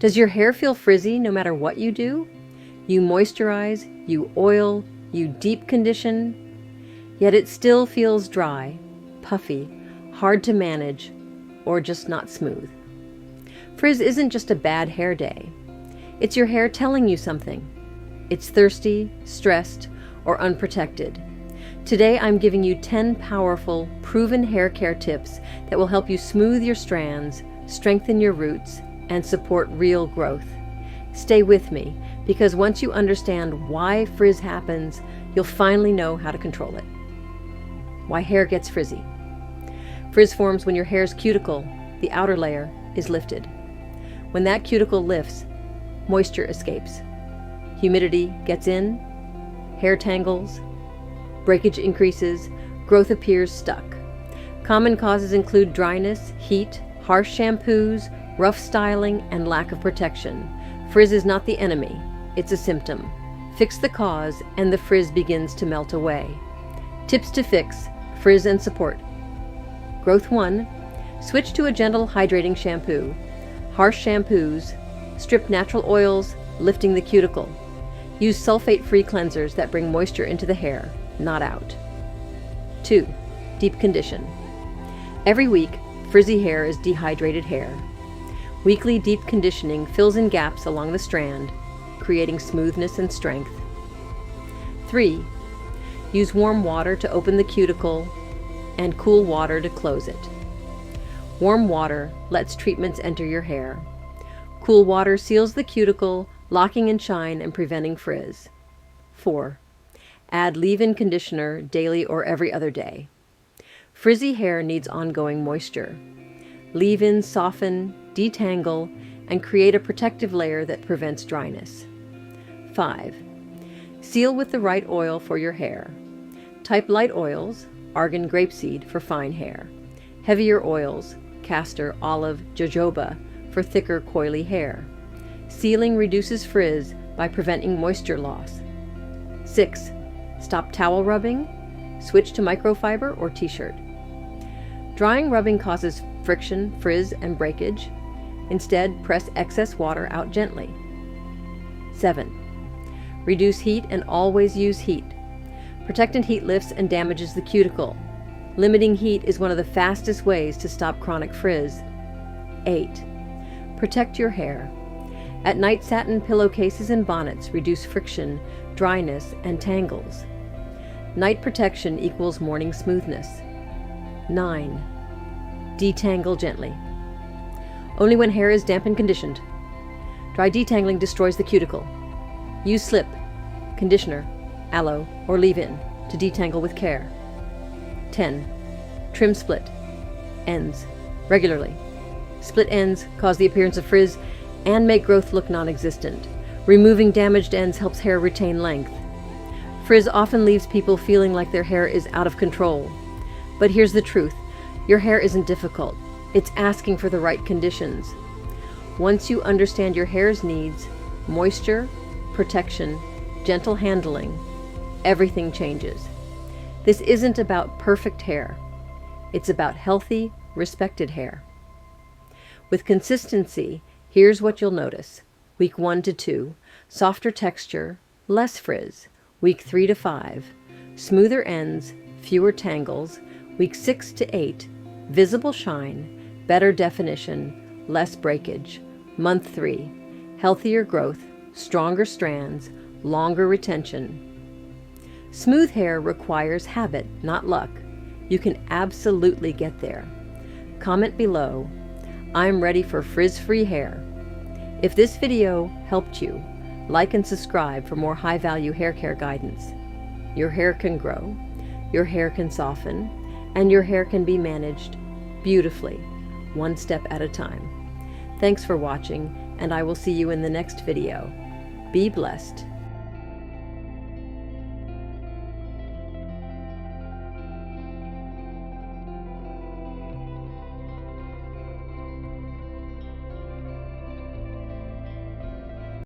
Does your hair feel frizzy no matter what you do? You moisturize, you oil, you deep condition, yet it still feels dry, puffy, hard to manage, or just not smooth. Frizz isn't just a bad hair day. It's your hair telling you something. It's thirsty, stressed, or unprotected. Today I'm giving you 10 powerful, proven hair care tips that will help you smooth your strands, strengthen your roots, and support real growth. Stay with me, because once you understand why frizz happens, you'll finally know how to control it. Why hair gets frizzy. Frizz forms when your hair's cuticle, the outer layer, is lifted. When that cuticle lifts, moisture escapes. Humidity gets in, hair tangles, breakage increases, growth appears stuck. Common causes include dryness, heat, harsh shampoos, rough styling, and lack of protection. Frizz is not the enemy, it's a symptom. Fix the cause and the frizz begins to melt away. Tips to fix frizz and support. Growth 1. Switch to a gentle hydrating shampoo. Harsh shampoos strip natural oils, lifting the cuticle. Use sulfate-free cleansers that bring moisture into the hair, not out. 2. Deep condition. Every week, frizzy hair is dehydrated hair. Weekly deep conditioning fills in gaps along the strand, creating smoothness and strength. 3. Use warm water to open the cuticle and cool water to close it. Warm water lets treatments enter your hair. Cool water seals the cuticle, locking in shine and preventing frizz. 4. Add leave-in conditioner daily or every other day. Frizzy hair needs ongoing moisture. Leave-ins soften, detangle, and create a protective layer that prevents dryness. 5. Seal with the right oil for your hair. Type light oils, argan grapeseed for fine hair. Heavier oils, castor, olive, jojoba for thicker, coily hair. Sealing reduces frizz by preventing moisture loss. 6. Stop towel rubbing. Switch to microfiber or t-shirt. Drying rubbing causes friction, frizz, and breakage. Instead, press excess water out gently. 7. Reduce heat and always use heat. Protectant heat lifts and damages the cuticle. Limiting heat is one of the fastest ways to stop chronic frizz. 8. Protect your hair. At night, satin pillowcases and bonnets reduce friction, dryness, and tangles. Night protection equals morning smoothness. 9. Detangle gently. Only when hair is damp and conditioned. Dry detangling destroys the cuticle. Use slip, conditioner, aloe, or leave-in to detangle with care. 10. Trim split ends regularly. Split ends cause the appearance of frizz and make growth look non-existent. Removing damaged ends helps hair retain length. Frizz often leaves people feeling like their hair is out of control. But here's the truth. Your hair isn't difficult. It's asking for the right conditions. Once you understand your hair's needs, moisture, protection, gentle handling, everything changes. This isn't about perfect hair. It's about healthy, respected hair. With consistency, here's what you'll notice. Week 1 to 2, softer texture, less frizz. Week 3 to 5, smoother ends, fewer tangles. Week 6 to 8, visible shine, better definition, less breakage. Month 3, healthier growth, stronger strands, longer retention. Smooth hair requires habit, not luck. You can absolutely get there. Comment below, I'm ready for frizz-free hair. If this video helped you, like and subscribe for more high-value hair care guidance. Your hair can grow, your hair can soften, and your hair can be managed beautifully, one step at a time. Thanks for watching, and I will see you in the next video. Be blessed.